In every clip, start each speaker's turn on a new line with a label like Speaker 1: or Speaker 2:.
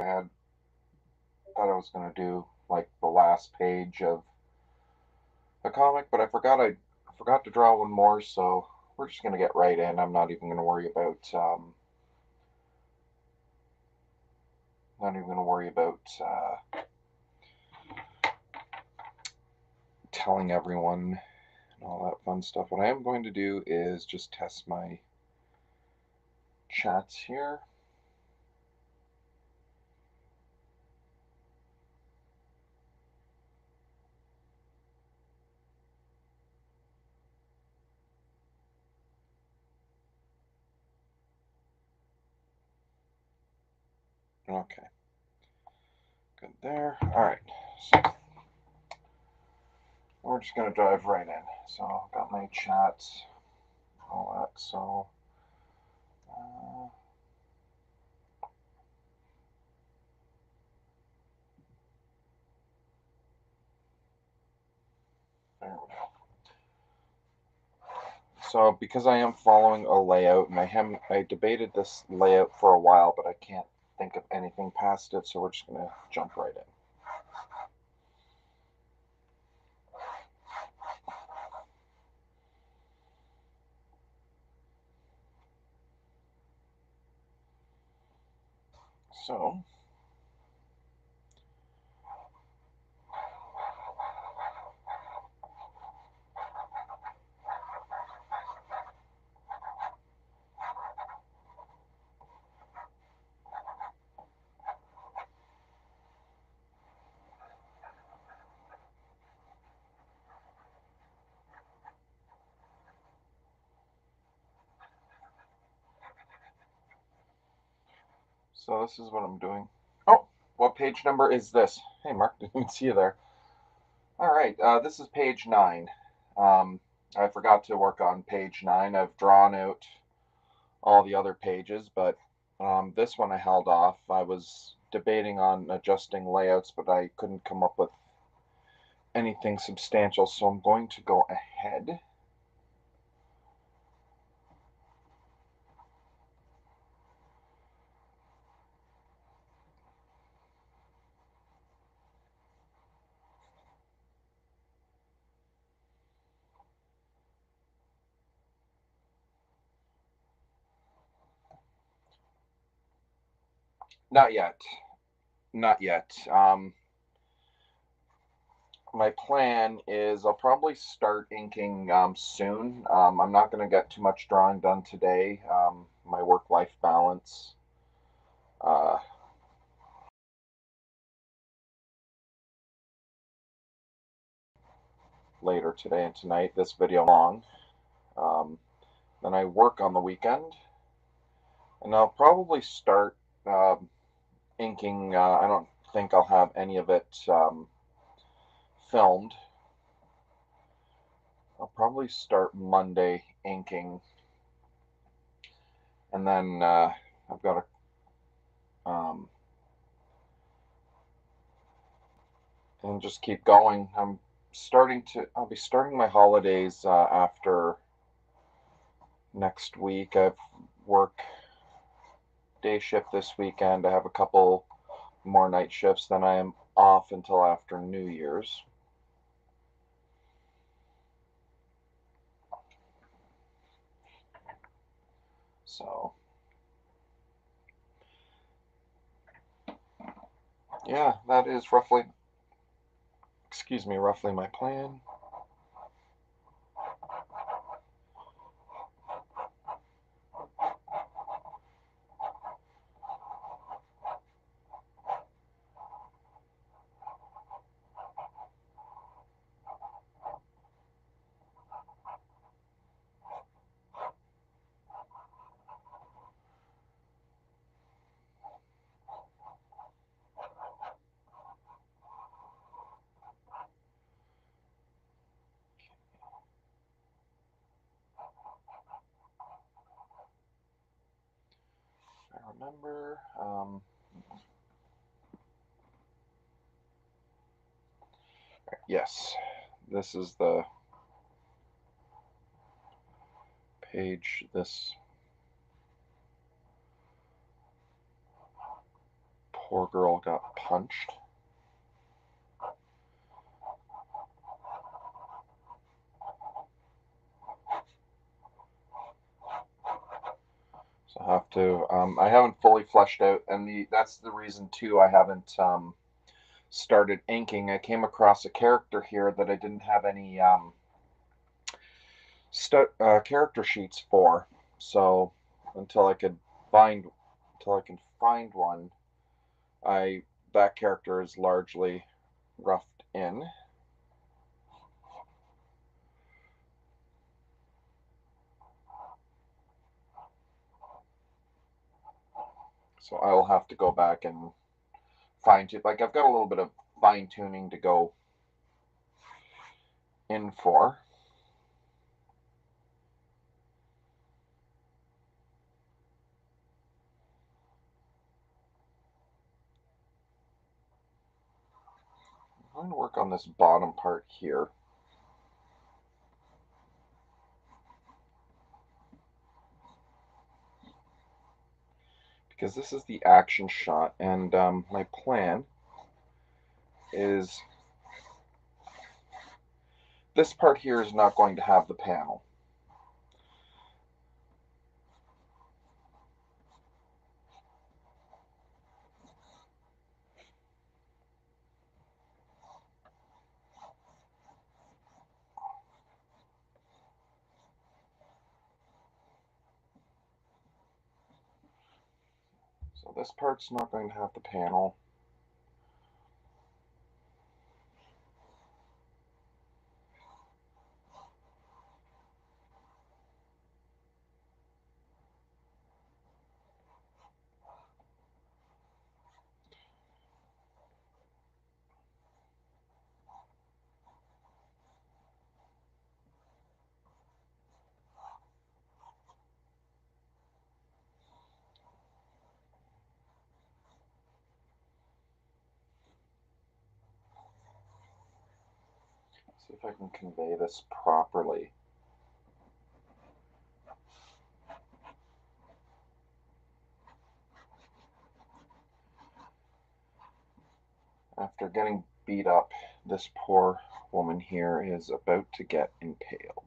Speaker 1: I thought I was going to do like the last page of a comic, but I forgot to draw one more, so we're just going to get right in. I'm not even going to worry about not even going to worry about telling everyone and all that fun stuff. What I am going to do is just test my chats here. Okay, good there. All right, so we're just gonna dive right in. So I've got my chats, all that. So uh, there we go. So because I am following a layout, and I debated this layout for a while, but I can't think of anything past it. So we're just gonna jump right in. So this is what I'm doing. Oh, what page number is this? Hey, Mark, didn't even see you there. All right, this is page 9. I forgot to work on page 9. I've drawn out all the other pages, but this one I held off. I was debating on adjusting layouts, but I couldn't come up with anything substantial, so I'm going to go ahead. Not yet. Not yet. My plan is I'll probably start inking soon. I'm not going to get too much drawing done today. My work-life balance uh, later today and tonight. This video long. Um, then I work on the weekend, and I'll probably start inking. I don't think I'll have any of it filmed. I'll probably start Monday inking, and then I've got and just keep going. I'll be starting my holidays after next week. I've work day shift this weekend. I have a couple more night shifts. Then I am off until after New Year's. So, yeah, that is roughly my plan. I remember. Yes, this is the page. This poor girl got punched. So I have to, I haven't fully fleshed out, and that's the reason too I haven't started inking. I came across a character here that I didn't have any character sheets for, so until I can find one, that character is largely roughed in. So I will have to go back and fine tune. Like, I've got a little bit of fine tuning to go in for. I'm going to work on this bottom part here. Because this is the action shot, and my plan is this part here is not going to have the panel. So this part's not going to have the panel. See if I can convey this properly. After getting beat up, this poor woman here is about to get impaled.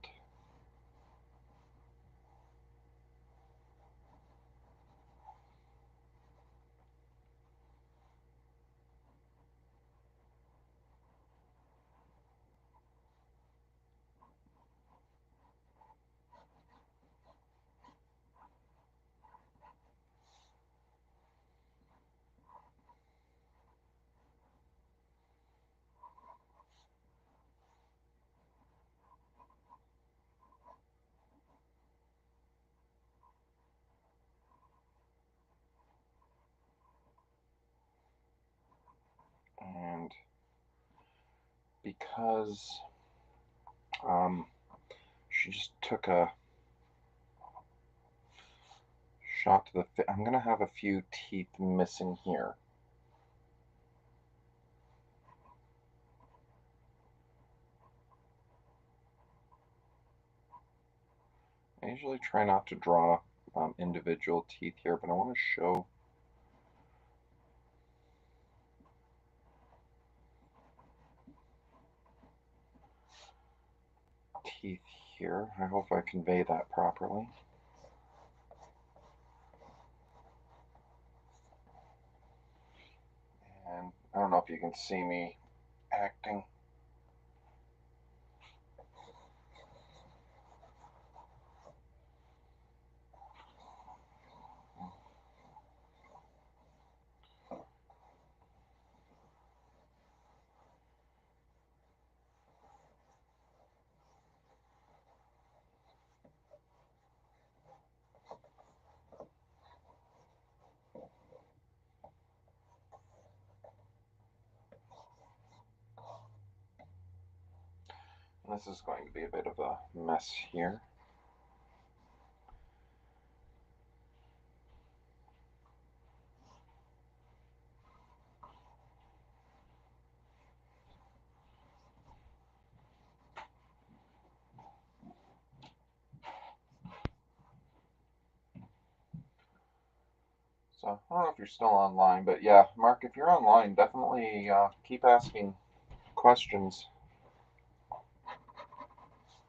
Speaker 1: And because she just took a shot to the face, I'm going to have a few teeth missing here. I usually try not to draw individual teeth here, but I want to show teeth here. I hope I convey that properly. And I don't know if you can see me acting. This is going to be a bit of a mess here. So I don't know if you're still online, but yeah, Mark, if you're online, definitely keep asking questions,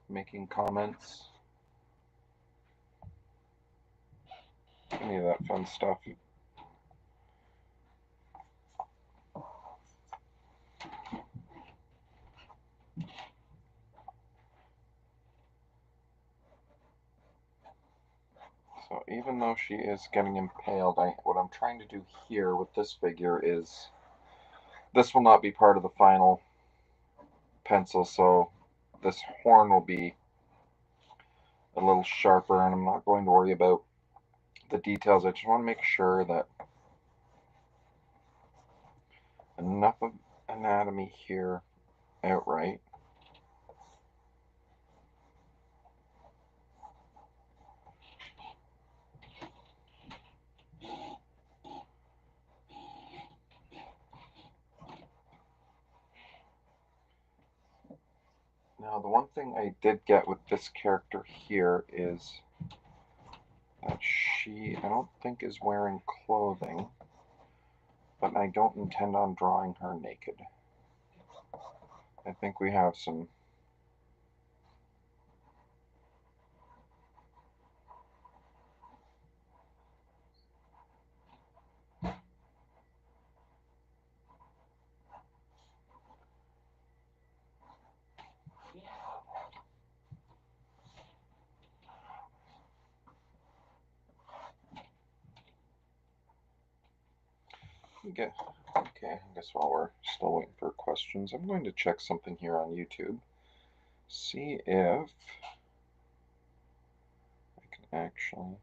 Speaker 1: making comments, any of that fun stuff. So even though she is getting impaled, what I'm trying to do here with this figure is, this will not be part of the final pencil, so this horn will be a little sharper, and I'm not going to worry about the details. I just want to make sure that enough of anatomy here outright. Now, the one thing I did get with this character here is that she, I don't think, is wearing clothing, but I don't intend on drawing her naked. I think we have some okay, I guess while we're still waiting for questions, I'm going to check something here on YouTube. See if I can actually...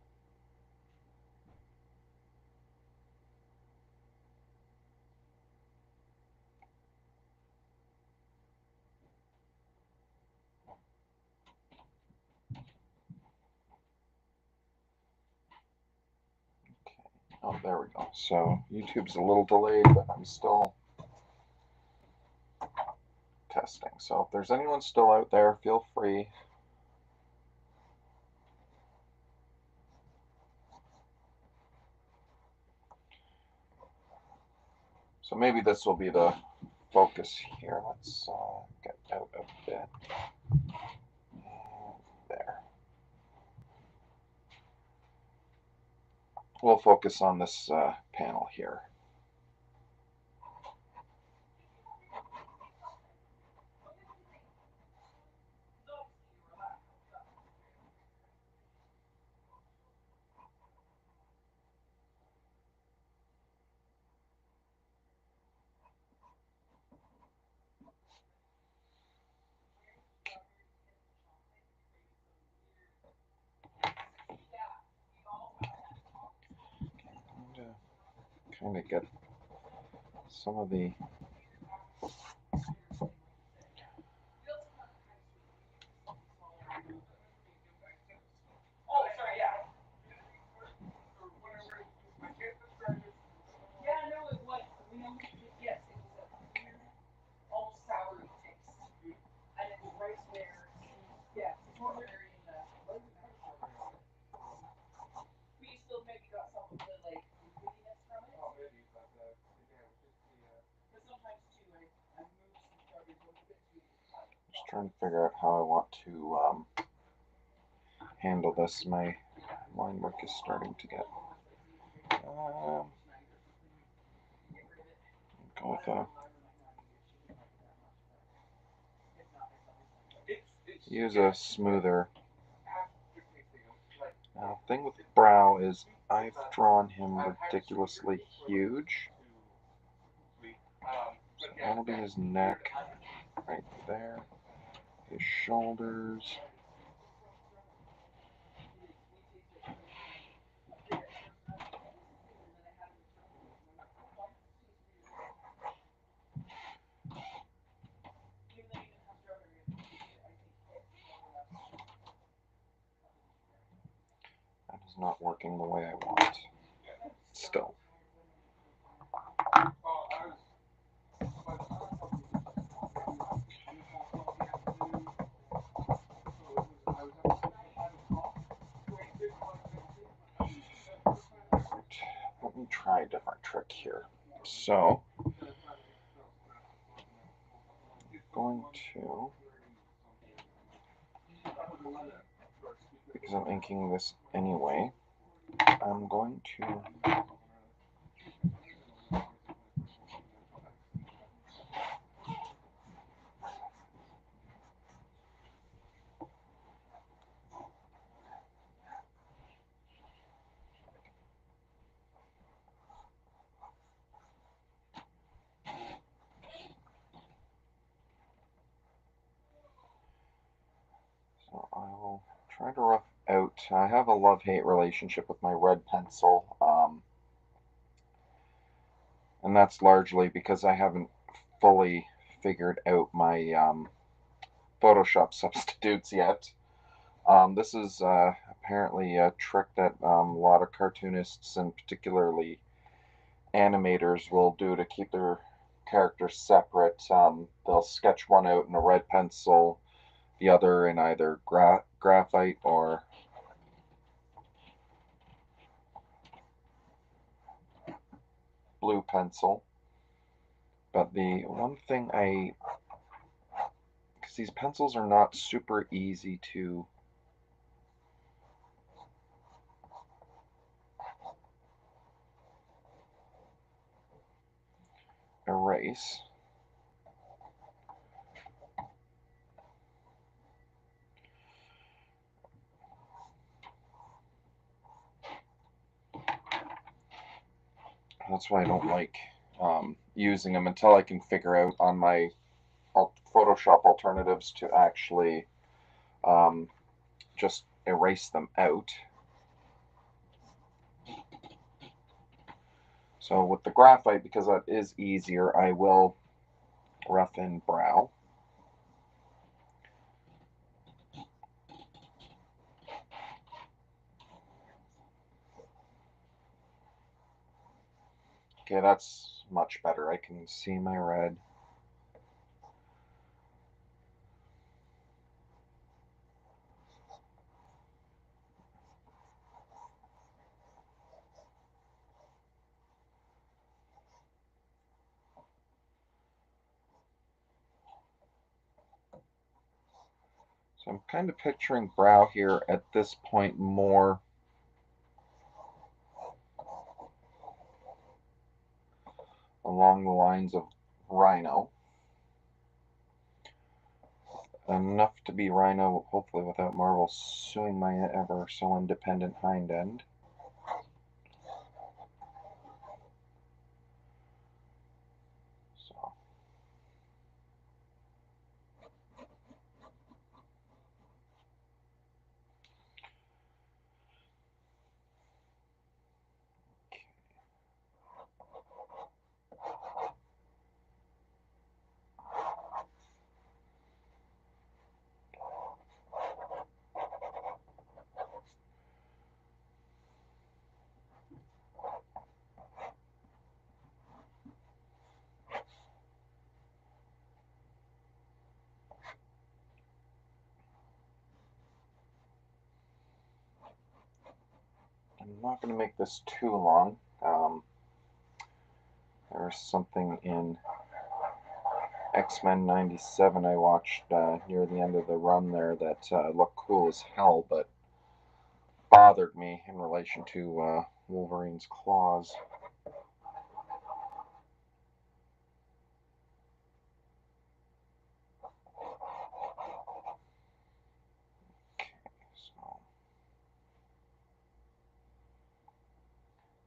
Speaker 1: Oh, there we go. So YouTube's a little delayed, but I'm still testing. So if there's anyone still out there, feel free. So maybe this will be the focus here. Let's get out a bit. There. We'll focus on this panel here. Kind of get some of the just trying to figure out how I want to handle this. My line work is starting to get go with a use a smoother. Now, the thing with brow is I've drawn him ridiculously huge. So that'll be his neck right there, his shoulders. That is not working the way I want. Still. Let me try a different trick here. So I'm going to, because I'm inking this anyway, I'm going to so I will try to rough out. I have a love-hate relationship with my red pencil, and that's largely because I haven't fully figured out my Photoshop substitutes yet. This is apparently a trick that a lot of cartoonists and particularly animators will do to keep their characters separate. They'll sketch one out in a red pencil, the other in either graphite or blue pencil. But the one thing because these pencils are not super easy to erase. That's why I don't like using them until I can figure out on my Photoshop alternatives to actually just erase them out. So with the graphite, because that is easier, I will rough in brow. Okay, that's much better. I can see my red. So I'm kind of picturing brow here at this point more along the lines of Rhino. Enough to be Rhino, hopefully without Marvel suing my ever so independent hind end. So. I'm not going to make this too long. There's something in X-Men 97 I watched near the end of the run there that looked cool as hell, but bothered me in relation to Wolverine's claws.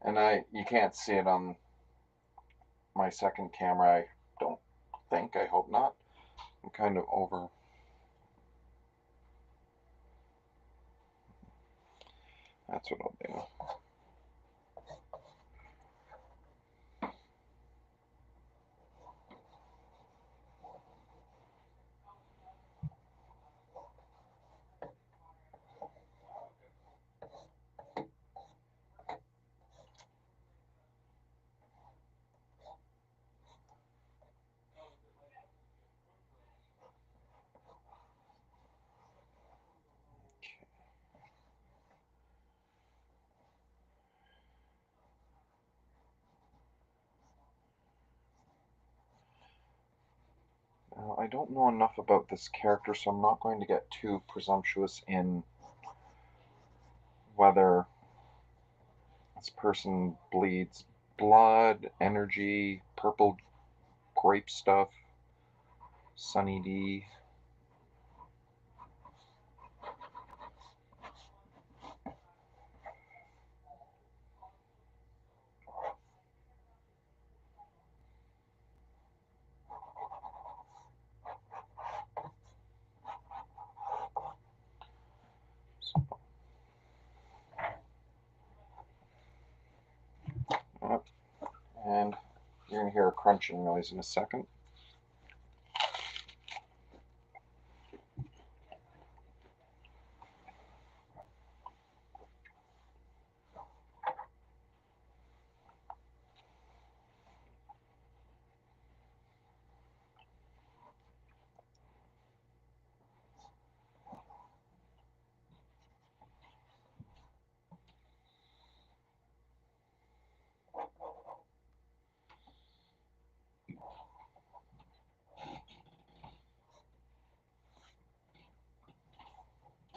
Speaker 1: And you can't see it on my second camera, I don't think, I hope not. I'm kind of over. That's what I'll do. Now, I don't know enough about this character, so I'm not going to get too presumptuous in whether this person bleeds blood, energy, purple grape stuff, Sunny D. And you're going to hear a crunching noise in a second.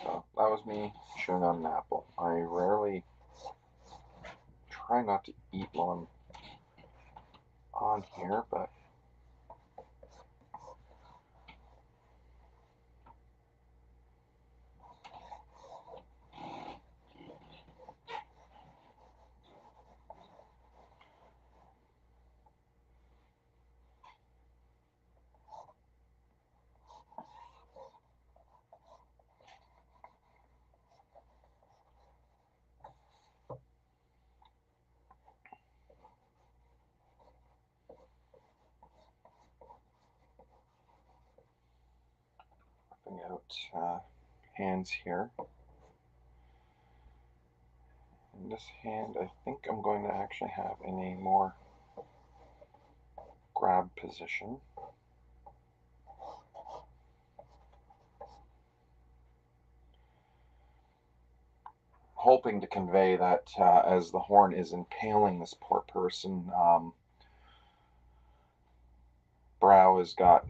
Speaker 1: So that was me chewing on an apple. I rarely try not to eat while I'm on here, but bring out hands here. In this hand, I think I'm going to actually have in a more grab position. Hoping to convey that as the horn is impaling this poor person, Brow has got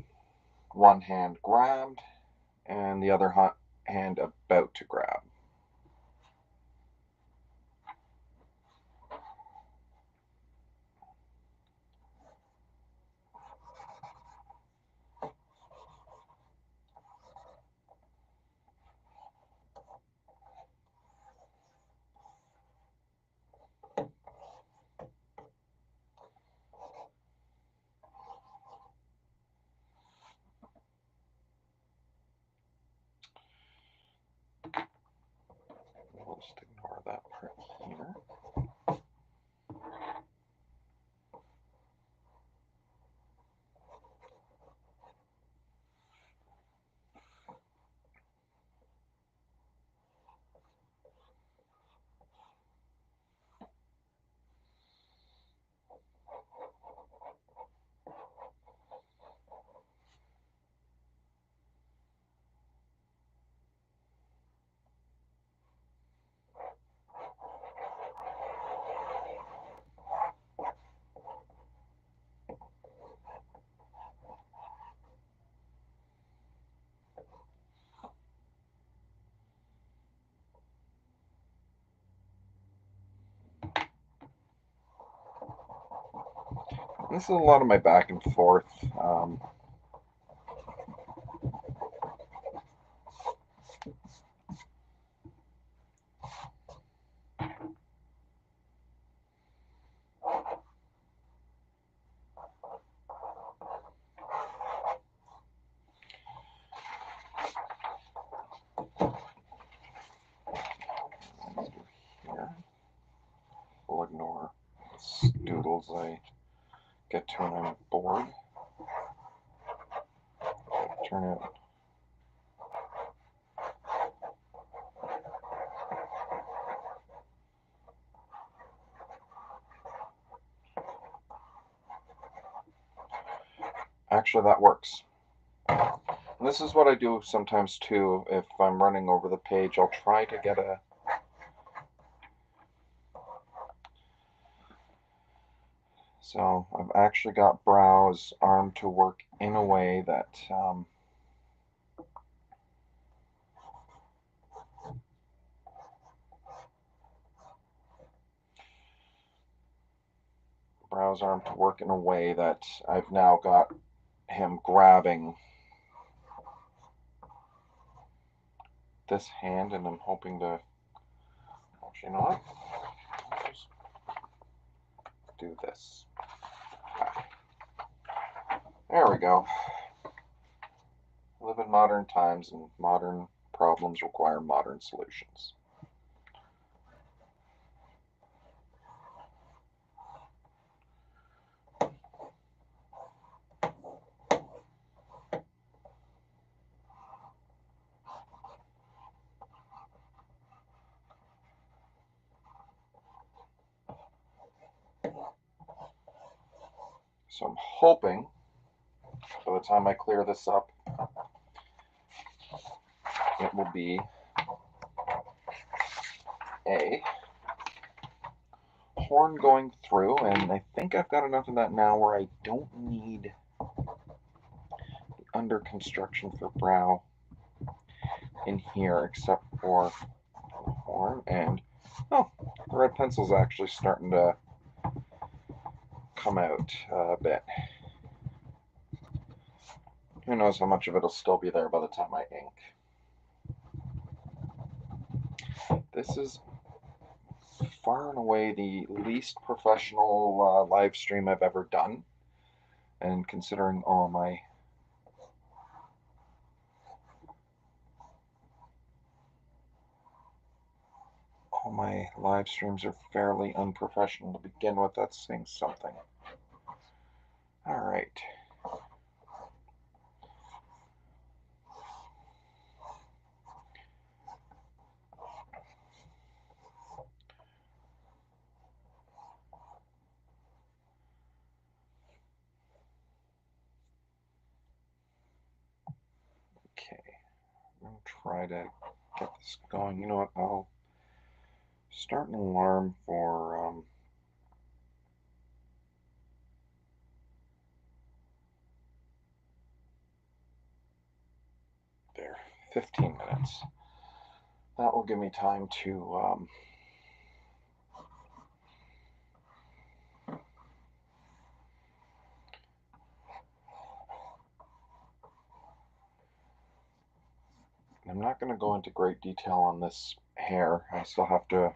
Speaker 1: one hand grabbed and the other hand about to grab. We'll just ignore that part here. This is a lot of my back and forth. Here. We'll ignore the doodles I get to when I'm bored. Turn it. Actually, that works. And this is what I do sometimes too. If I'm running over the page, I'll try to get a So I've actually got Brow brow's arm to work in a way that I've now got him grabbing this hand, and I'm hoping to, actually, you know what? I'll just do this. There we go. We live in modern times, and modern problems require modern solutions. So I'm hoping by the time I clear this up, it will be a horn going through, and I think I've got enough of that now where I don't need the under construction for brow in here except for the horn. And oh, the red pencil's actually starting to come out a bit. Who knows how much of it'll still be there by the time I ink. This is far and away the least professional live stream I've ever done, and considering all my live streams are fairly unprofessional to begin with, that's saying something. All right. Okay, I'm gonna try to get this going. You know what? I'll start an alarm for there, 15 minutes. That will give me time to I'm not going to go into great detail on this hair. I still have to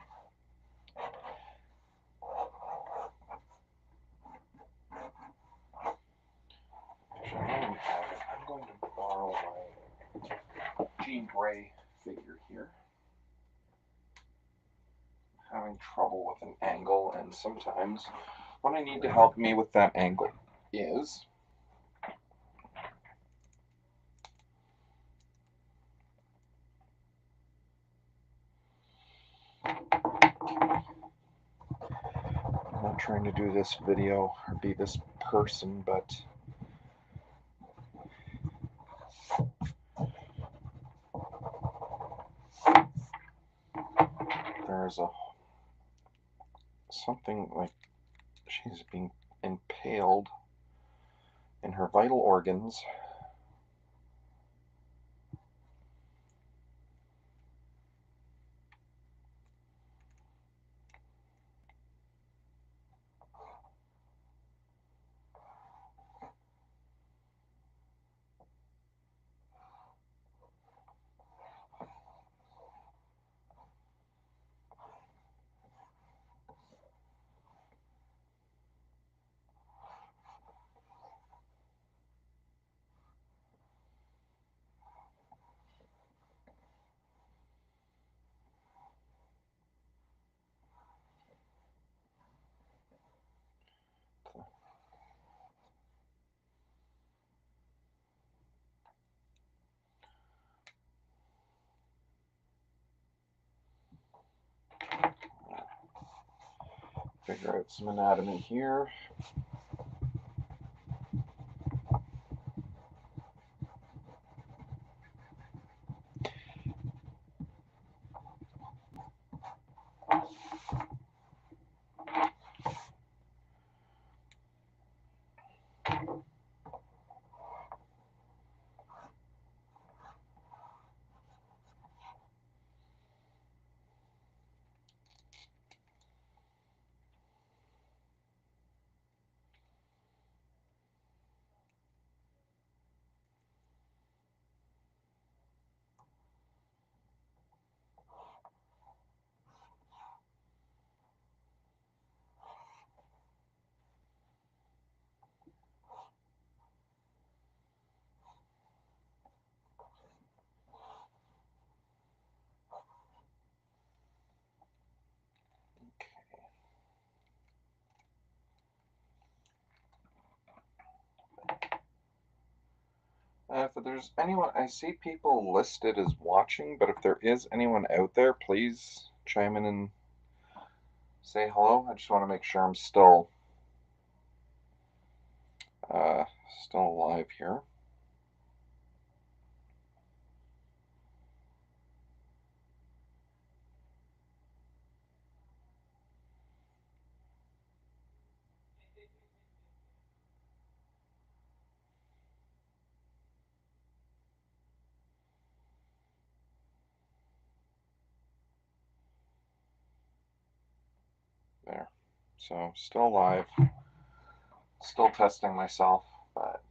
Speaker 1: I'm going to borrow my Jean Grey figure here. I'm having trouble with an angle, and sometimes what I need to help me with that angle is I'm not trying to do this video or be this person, but there's something like she's being impaled in her vital organs. Figure out some anatomy here. If there's anyone, I see people listed as watching, but if there is anyone out there, please chime in and say hello. I just want to make sure I'm uh, still alive here. There. So still alive, still testing myself, but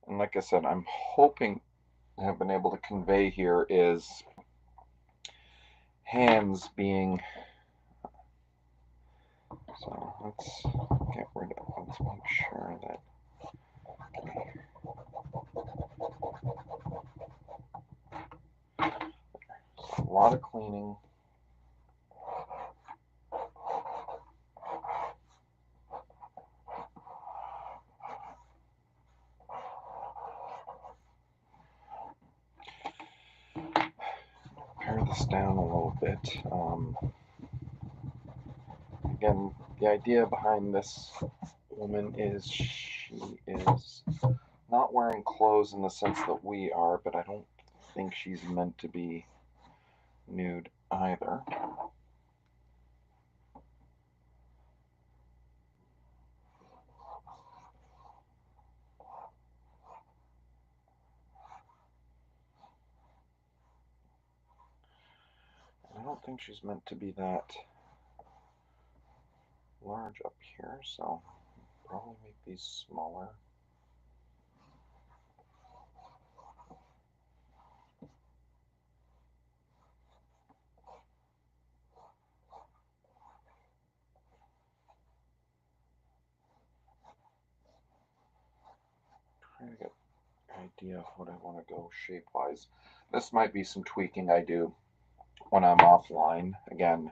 Speaker 1: and like I said, I'm hoping I have been able to convey here is hands being. So let's get rid of. Let's make sure that. So a lot of cleaning. Pare this down a little bit. Again, the idea behind this woman is she is not wearing clothes in the sense that we are, but I don't think she's meant to be nude either. I don't think she's meant to be that large up here, so probably make these smaller. Trying to get an idea of what I want to go shape-wise. This might be some tweaking I do when I'm offline. Again,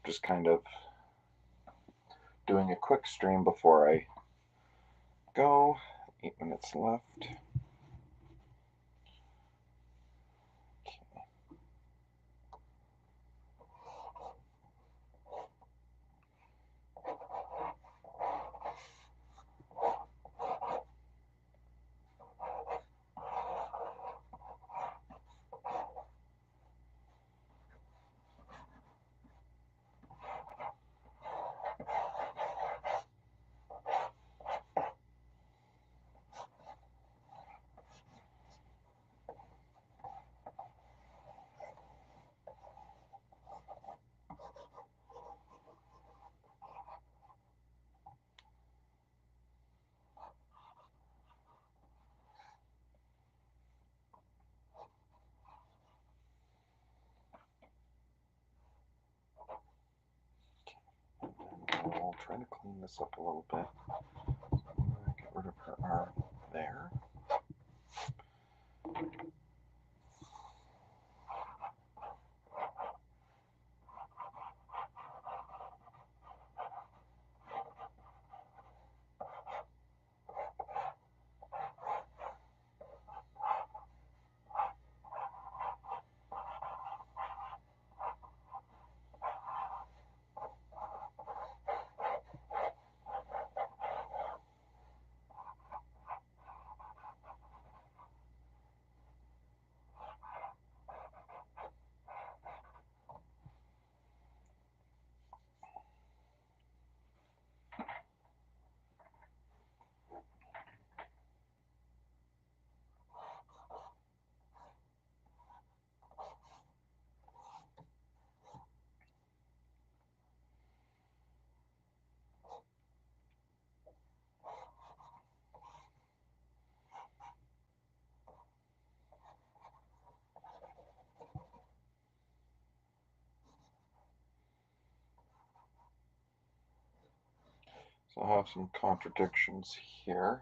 Speaker 1: just kind of doing a quick stream before I go. 8 minutes left. I'll try to clean this up a little bit. Get rid of her arm there. So I have some contradictions here,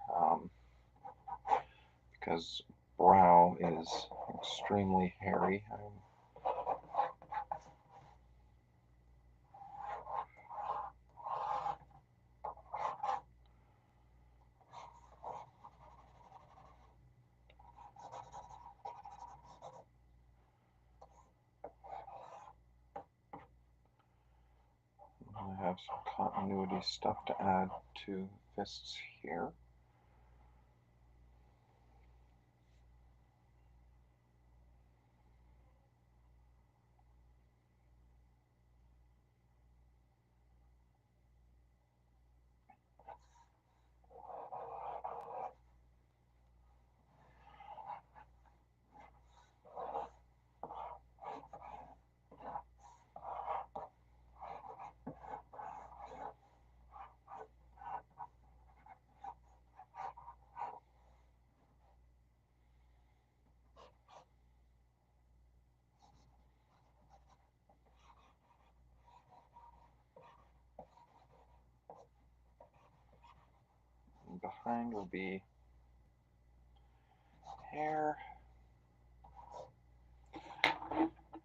Speaker 1: because brow is extremely hairy. I have some continuity stuff to add to fists here. And behind will be hair.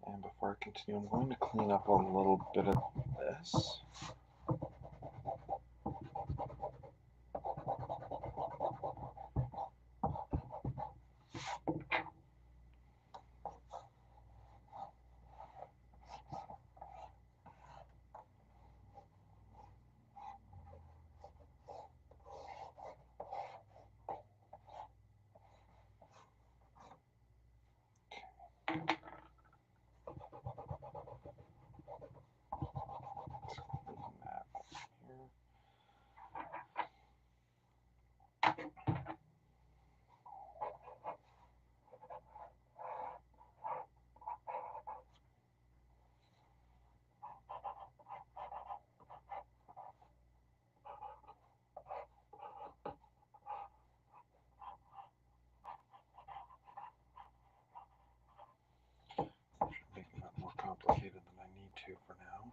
Speaker 1: And before I continue, I'm going to clean up a little bit of this. Making that more complicated than I need to for now.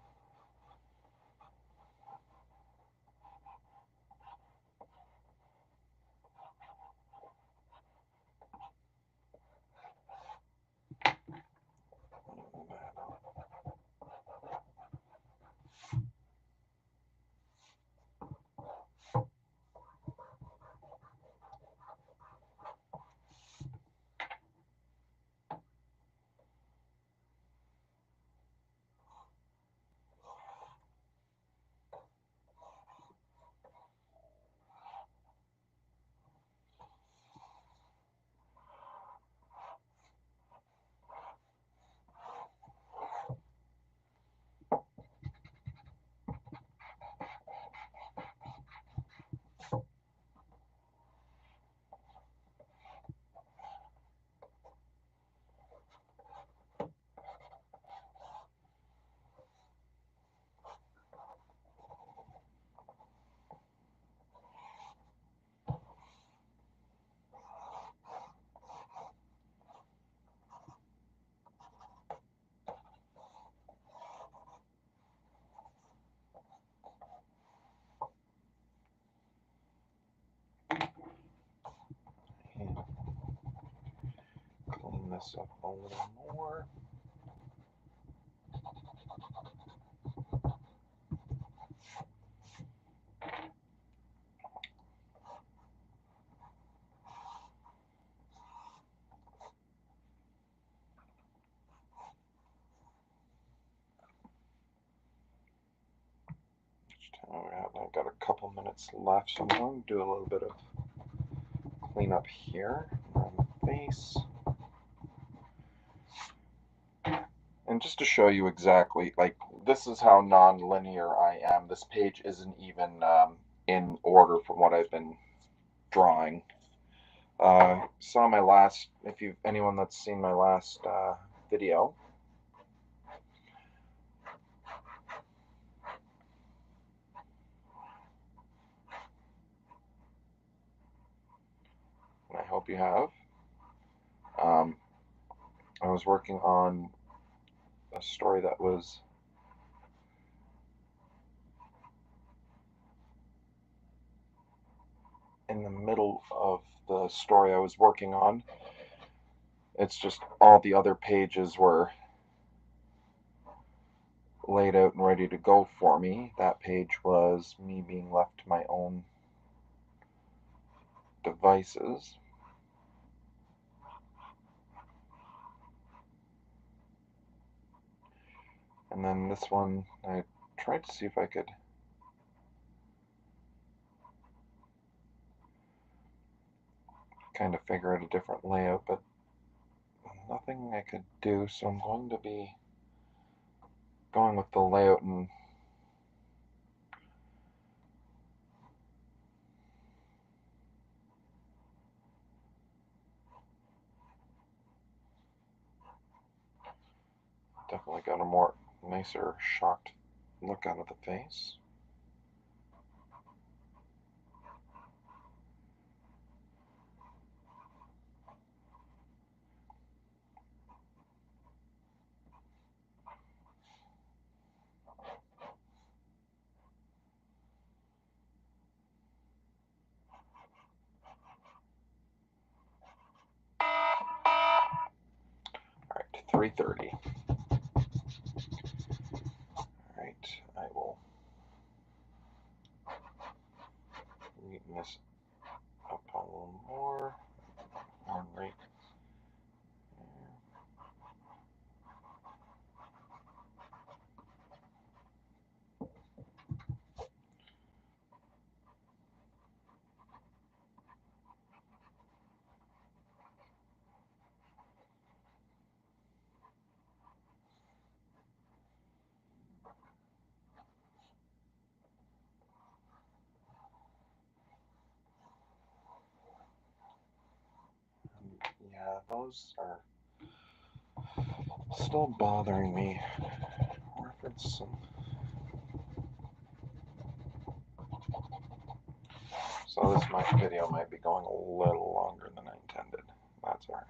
Speaker 1: And clean this up a little more. I've got a couple minutes left, so I'm going to do a little bit of cleanup here on the face. And just to show you exactly, like, this is how non-linear I am. This page isn't even in order from what I've been drawing. Saw my last, if anyone that's seen my last video, and I hope you have. I was working on a story that was in the middle of the story I was working on. It's just all the other pages were laid out and ready to go for me. That page was me being left to my own devices. And then this one, I tried to see if I could kind of figure out a different layout, but nothing I could do, so I'm going to be going with the layout and definitely got a more nicer shocked look out of the face. Alright, 3:30. Alright, I will neaten this up a little more. Right. Yeah, those are still bothering me. Reference some. So this video might be going a little longer than I intended. That's alright.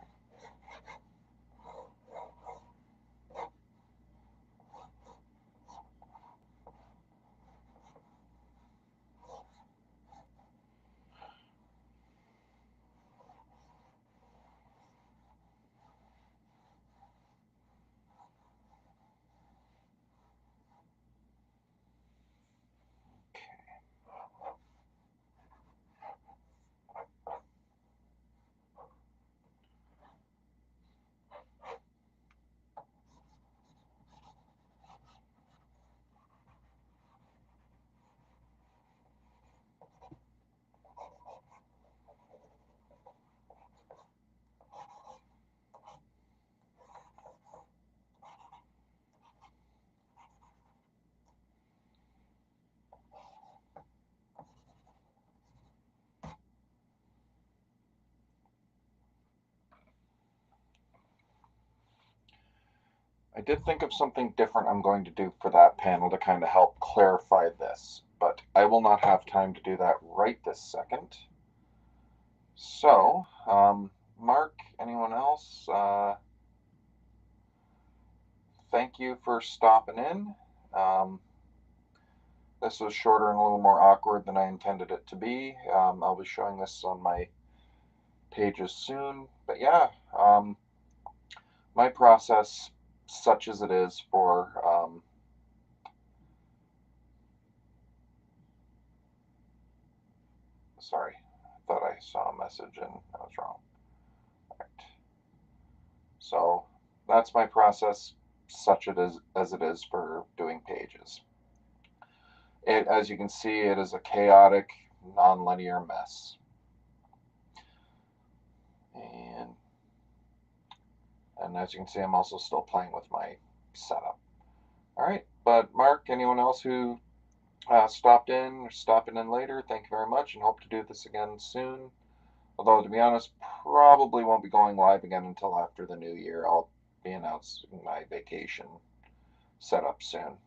Speaker 1: I did think of something different I'm going to do for that panel to kind of help clarify this, but I will not have time to do that right this second. So, Mark, anyone else? Thank you for stopping in. This was shorter and a little more awkward than I intended it to be. I'll be showing this on my pages soon. But yeah, my process, such as it is for sorry, I thought I saw a message and I was wrong. Right. So that's my process, such it is as it is for doing pages. As you can see, it is a chaotic, non-linear mess. And as you can see, I'm also still playing with my setup. All right, but Mark, anyone else who stopped in or stopping in later, thank you very much, and hope to do this again soon. Although, to be honest, probably won't be going live again until after the new year. I'll be announcing my vacation setup soon.